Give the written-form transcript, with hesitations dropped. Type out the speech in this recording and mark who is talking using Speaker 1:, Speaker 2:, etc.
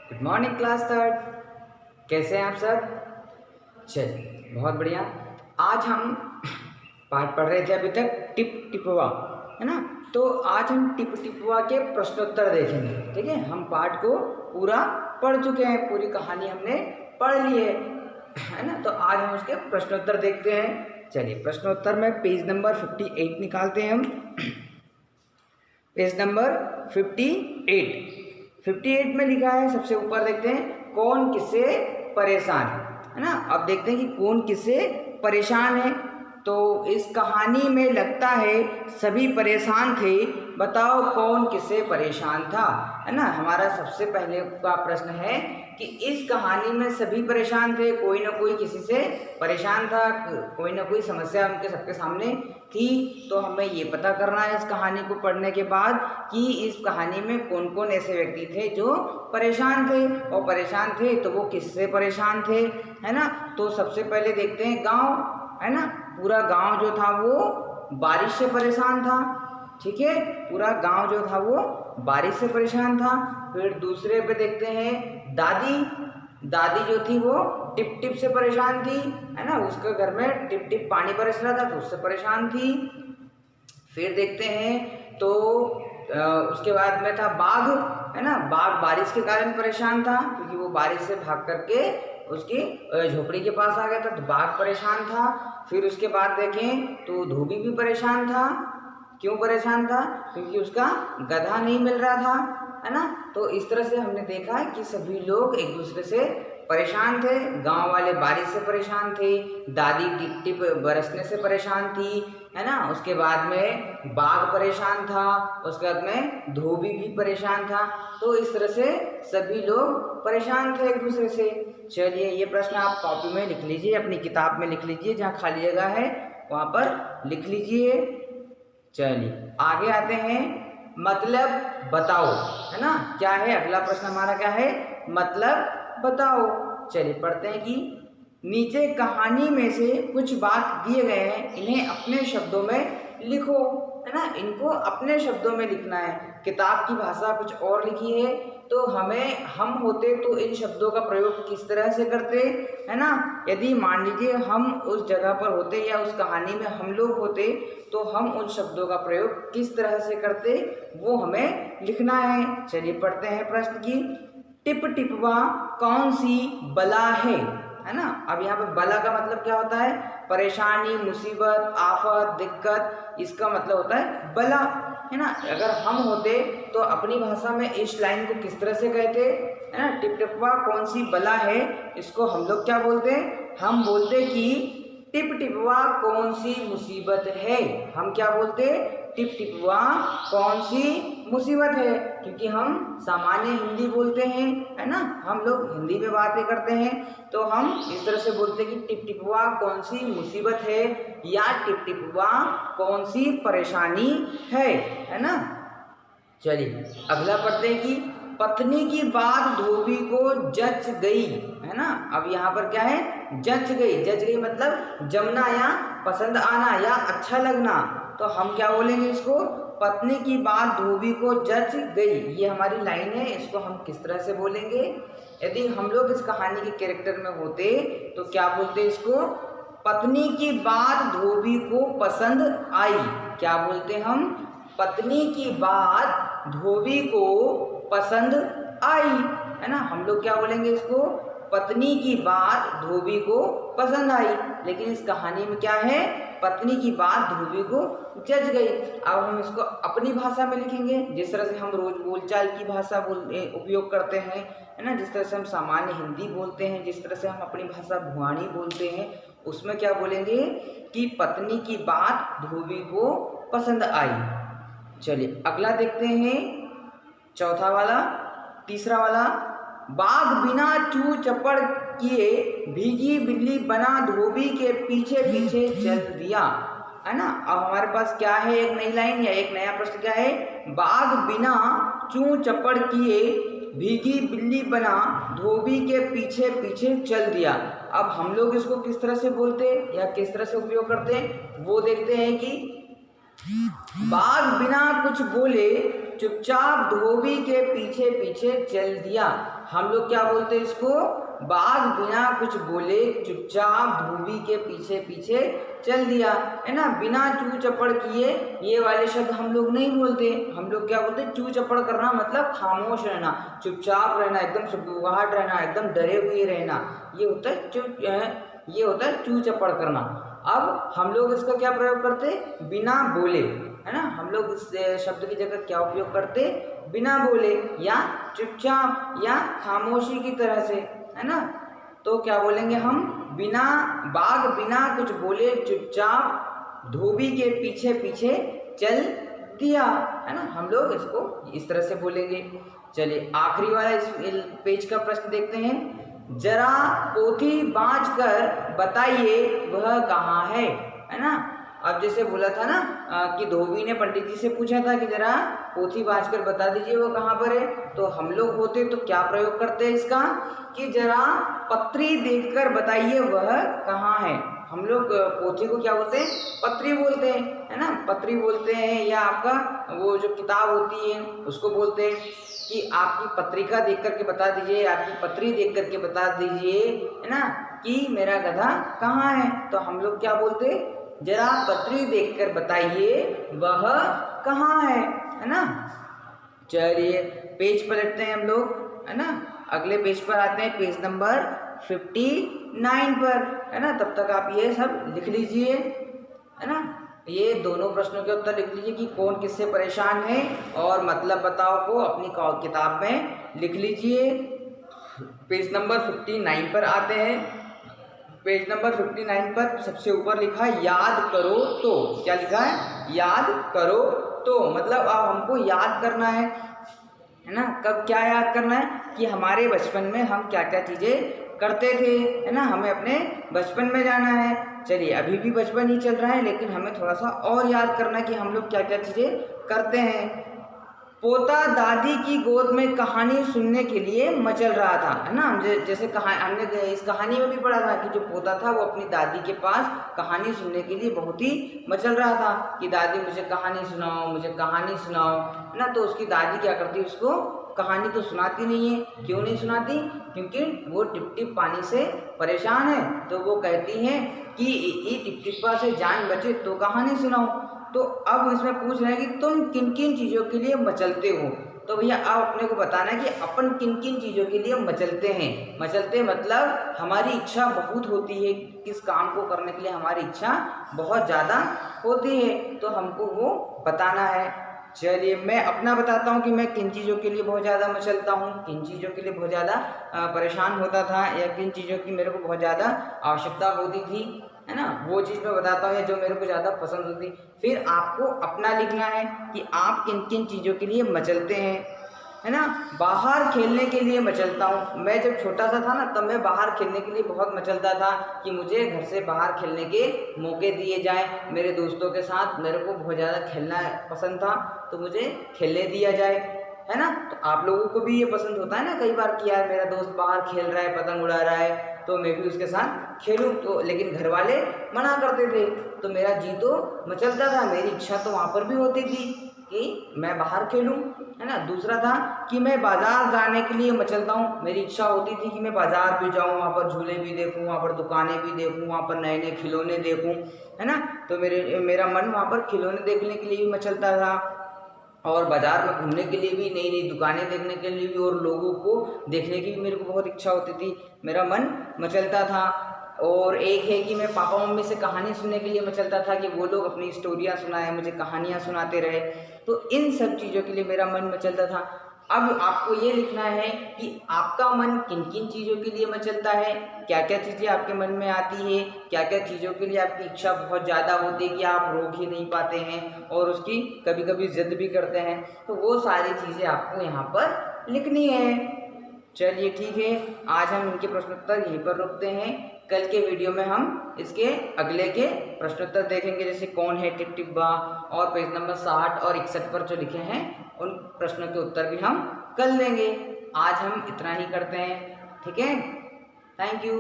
Speaker 1: Good morning class third. कैसे हैं आप सब? चलिए बहुत बढ़िया। आज हम पाठ पढ़ रहे थे अभी तक टिप टिपवा, है ना। तो आज हम टिप टिपवा के प्रश्नोत्तर देखेंगे। ठीक है, हम पाठ को पूरा पढ़ चुके हैं, पूरी कहानी हमने पढ़ ली है ना। तो आज हम उसके प्रश्नोत्तर देखते हैं। चलिए प्रश्नोत्तर में पेज नंबर 58 निकालते हैं हम। पेज नंबर 58 में लिखा है, सबसे ऊपर देखते हैं कौन किससे परेशान है ना। अब देखते हैं कि कौन किससे परेशान है। तो इस कहानी में लगता है सभी परेशान थे, बताओ कौन किससे परेशान था, है ना। हमारा सबसे पहले का प्रश्न है कि इस कहानी में सभी परेशान थे, कोई ना कोई किसी से परेशान था, कोई ना कोई समस्या उनके सबके सामने थी। तो हमें ये पता करना है इस कहानी को पढ़ने के बाद कि इस कहानी में कौन कौन ऐसे व्यक्ति थे जो परेशान थे, और परेशान थे तो वो किससे परेशान थे, है ना। तो सबसे पहले देखते हैं गांव, है ना। पूरा गांव जो था वो बारिश से परेशान था। ठीक है, पूरा गांव जो था वो बारिश से परेशान था। फिर दूसरे पे देखते हैं दादी जो थी वो टिप टिप से परेशान थी, है ना। उसके घर में टिप टिप पानी बरस रहा था तो उससे परेशान थी। फिर देखते हैं तो उसके बाद में था बाघ, है ना। बाघ बारिश के कारण परेशान था क्योंकि वो बारिश से भाग करके उसकी झोपड़ी के पास आ गया था, तो बाघ परेशान था। फिर उसके बाद देखें तो धोबी भी परेशान था। क्यों परेशान था? क्योंकि उसका गधा नहीं मिल रहा था, है ना। तो इस तरह से हमने देखा है कि सभी लोग एक दूसरे से परेशान थे। गांव वाले बारिश से परेशान थे, दादी टिप टिप बरसने से परेशान थी, है ना। उसके बाद में बाघ परेशान था, उसके बाद में धोबी भी परेशान था। तो इस तरह से सभी लोग परेशान थे एक दूसरे से। चलिए ये प्रश्न आप कॉपी में लिख लीजिए, अपनी किताब में लिख लीजिए, जहाँ खाली जगह है वहाँ पर लिख लीजिए। चलिए आगे आते हैं, मतलब बताओ, है ना। क्या है अगला प्रश्न हमारा? क्या है? मतलब बताओ। चलिए पढ़ते हैं कि नीचे कहानी में से कुछ बात दिए गए हैं, इन्हें अपने शब्दों में लिखो, है ना। इनको अपने शब्दों में लिखना है। किताब की भाषा कुछ और लिखी है, तो हम होते तो इन शब्दों का प्रयोग किस तरह से करते, है ना। यदि मान लीजिए हम उस जगह पर होते या उस कहानी में हम लोग होते तो हम उन शब्दों का प्रयोग किस तरह से करते, वो हमें लिखना है। चलिए पढ़ते हैं प्रश्न की। टिप टिपवा कौन सी बला है ना। अब यहाँ पे बला का मतलब क्या होता है? परेशानी, मुसीबत, आफत, दिक्कत, इसका मतलब होता है बला, है ना। अगर हम होते तो अपनी भाषा में इस लाइन को किस तरह से कहते, है ना। टिप टिपवा कौन सी बला है, इसको हम लोग क्या बोलते हैं? हम बोलते कि टिप टिपवा कौन सी मुसीबत है। हम क्या बोलते? टिप टिपवा कौन सी मुसीबत है, क्योंकि हम सामान्य हिंदी बोलते हैं, है ना। हम लोग हिंदी में बातें करते हैं, तो हम इस तरह से बोलते हैं कि टिप टिपवा कौन सी मुसीबत है, या टिप टिपवा कौन सी परेशानी है ना। चलिए अगला पढ़ते हैं कि पत्नी की बात धोबी को जच गई, है ना। अब यहाँ पर क्या है? जच गई। जच गई मतलब जमना या पसंद आना या अच्छा लगना। तो हम क्या बोलेंगे इसको? पत्नी की बात धोबी को जच गई। ये हमारी लाइन है, इसको हम किस तरह से बोलेंगे? यदि हम लोग इस कहानी के कैरेक्टर में होते तो क्या बोलते इसको? पत्नी की बात धोबी को पसंद आई। क्या बोलते हम? पत्नी की बात धोबी को पसंद आई, है ना। हम लोग क्या बोलेंगे इसको? पत्नी की बात धोबी को पसंद आई। लेकिन इस कहानी में क्या है? पत्नी की बात धोबी को जच गई। अब हम इसको अपनी भाषा में लिखेंगे, जिस तरह से हम रोज बोलचाल की भाषा उपयोग करते हैं, है ना। जिस तरह से हम सामान्य हिंदी बोलते हैं, जिस तरह से हम अपनी भाषा भुआनी बोलते हैं, उसमें क्या बोलेंगे कि पत्नी की बात धोबी को पसंद आई। चलिए अगला देखते हैं, चौथा वाला, तीसरा वाला। बाघ बिना चू चपड़ किए भीगी बिल्ली बना धोबी के पीछे पीछे चल दिया, है ना। अब हमारे पास क्या है? एक नई लाइन या एक नया प्रश्न क्या है? बाघ बिना चू चपड़ किए भीगी बिल्ली बना धोबी के पीछे पीछे चल दिया। अब हम लोग इसको किस तरह से बोलते या किस तरह से उपयोग करते हैं, वो देखते हैं कि बाघ बिना कुछ बोले चुपचाप धोबी के पीछे पीछे चल दिया। हम लोग क्या बोलते हैं इसको, बाघ बिना कुछ बोले चुपचाप धोबी के पीछे पीछे चल दिया, है ना। बिना चू चपड़ किए ये वाले शब्द हम लोग नहीं बोलते। हम लोग क्या बोलते हैं, चू चपड़ करना मतलब खामोश रहना, चुपचाप रहना, एकदम सुगबुगाहट रहना, एकदम डरे हुए रहना, ये होता है चू चपड़ करना। अब हम लोग इसका क्या प्रयोग करते, बिना बोले, है ना। हम लोग इस शब्द की जगह क्या उपयोग करते, बिना बोले या चुपचाप या खामोशी की तरह से, है ना। तो क्या बोलेंगे हम, बिना, बाघ बिना कुछ बोले चुपचाप धोबी के पीछे पीछे चल दिया, है ना। हम लोग इसको इस तरह से बोलेंगे। चलिए आखिरी वाला इस पेज का प्रश्न देखते हैं। जरा पोथी बाँच कर बताइए वह कहाँ है ना। अब जैसे बोला था ना कि धोबी ने पंडित जी से पूछा था कि जरा पोथी बाँच कर बता दीजिए वो कहाँ पर है। तो हम लोग होते तो क्या प्रयोग करते हैं इसका, कि जरा पत्री देखकर बताइए वह कहाँ है। हम लोग पोथी को क्या बोलते हैं, पत्री बोलते हैं, है ना। पत्री बोलते हैं, या आपका वो जो किताब होती है उसको बोलते हैं कि आपकी पत्रिका देख करके बता दीजिए, आपकी पत्री देख करके बता दीजिए, है ना, कि मेरा गधा कहाँ है। तो हम लोग क्या बोलते, जरा पत्री देखकर बताइए वह कहाँ है ना। चलिए पेज पलटते हैं हम लोग, है ना। अगले पेज पर आते हैं, पेज नंबर 59 पर, है ना। तब तक आप ये सब लिख लीजिए, है ना। ये दोनों प्रश्नों के उत्तर लिख लीजिए कि कौन किससे परेशान है, और मतलब बताओ को अपनी किताब में लिख लीजिए। पेज नंबर 59 पर आते हैं। पेज नंबर 59 पर सबसे ऊपर लिखा है याद करो तो। क्या लिखा है, याद करो तो, मतलब अब हमको याद करना है ना। कब क्या याद करना है, कि हमारे बचपन में हम क्या क्या चीज़ें करते थे, है ना। हमें अपने बचपन में जाना है। चलिए अभी भी बचपन ही चल रहा है, लेकिन हमें थोड़ा सा और याद करना कि हम लोग क्या क्या चीज़ें करते हैं। पोता दादी की गोद में कहानी सुनने के लिए मचल रहा था, है ना। जैसे हमने इस कहानी में भी पढ़ा था कि जो पोता था वो अपनी दादी के पास कहानी सुनने के लिए बहुत ही मचल रहा था कि दादी मुझे कहानी सुनाओ, मुझे कहानी सुनाओ, है ना। तो उसकी दादी क्या करती, उसको कहानी तो सुनाती नहीं है। क्यों नहीं सुनाती, क्योंकि वो टिप टिप पानी से परेशान है। तो वो कहती हैं कि ये टिप टिप्पा से जान बचे तो कहानी सुनाओ। तो अब इसमें पूछ रहे हैं कि तुम किन किन चीज़ों के लिए मचलते हो। तो भैया अब अपने को बताना है कि अपन किन किन चीज़ों के लिए मचलते हैं। मचलते मतलब हमारी इच्छा बहुत होती है, किस काम को करने के लिए हमारी इच्छा बहुत ज़्यादा होती है, तो हमको वो बताना है। चलिए मैं अपना बताता हूँ कि मैं किन चीज़ों के लिए बहुत ज़्यादा मचलता हूँ, किन चीज़ों के लिए बहुत ज़्यादा परेशान होता था, या किन चीज़ों की मेरे को बहुत ज़्यादा आवश्यकता होती थी, है ना। वो चीज़ मैं बताता हूँ या जो मेरे को ज़्यादा पसंद होती। फिर आपको अपना लिखना है कि आप किन किन चीज़ों के लिए मचलते हैं, है ना। बाहर खेलने के लिए मचलता हूँ। मैं जब छोटा सा था ना, तब मैं बाहर खेलने के लिए बहुत मचलता था कि मुझे घर से बाहर खेलने के मौके दिए जाएं। मेरे दोस्तों के साथ मेरे को बहुत ज़्यादा खेलना पसंद था, तो मुझे खेलने दिया जाए, है ना। तो आप लोगों को भी ये पसंद होता है ना कई बार कि यार मेरा दोस्त बाहर खेल रहा है, पतंग उड़ा रहा है, तो मैं भी उसके साथ खेलूं। तो लेकिन घर वाले मना करते थे, तो मेरा जी तो मचलता था, मेरी इच्छा तो वहाँ पर भी होती थी कि मैं बाहर खेलूं, है ना। दूसरा था कि मैं बाज़ार जाने के लिए मचलता हूँ। मेरी इच्छा होती थी कि मैं बाज़ार भी जाऊँ, वहाँ पर झूले भी देखूँ, वहाँ पर दुकानें भी देखूँ, वहाँ पर नए नए खिलौने देखूँ, है ना। तो मेरा मन वहाँ पर खिलौने देखने के लिए भी मचलता था, और बाज़ार में घूमने के लिए भी, नई नई दुकानें देखने के लिए भी, और लोगों को देखने की भी मेरे को बहुत इच्छा होती थी, मेरा मन मचलता था। और एक है कि मैं पापा मम्मी से कहानी सुनने के लिए मचलता था कि वो लोग अपनी स्टोरियाँ सुनाए, मुझे कहानियाँ सुनाते रहे। तो इन सब चीज़ों के लिए मेरा मन मचलता था। अब आपको ये लिखना है कि आपका मन किन किन चीज़ों के लिए मचलता है, क्या क्या चीज़ें आपके मन में आती है, क्या क्या चीज़ों के लिए आपकी इच्छा बहुत ज़्यादा होती है कि आप रोक ही नहीं पाते हैं और उसकी कभी कभी जिद भी करते हैं। तो वो सारी चीज़ें आपको यहाँ पर लिखनी है। चलिए ठीक है, आज हम इनके प्रश्नोत्तर यहीं पर रुकते हैं। कल के वीडियो में हम इसके अगले के प्रश्नोत्तर देखेंगे, जैसे कौन है टिप टिप्पा, और पेज नंबर 60 और 61 पर जो लिखे हैं उन प्रश्नों के उत्तर भी हम कल लेंगे। आज हम इतना ही करते हैं, ठीक है। Thank you.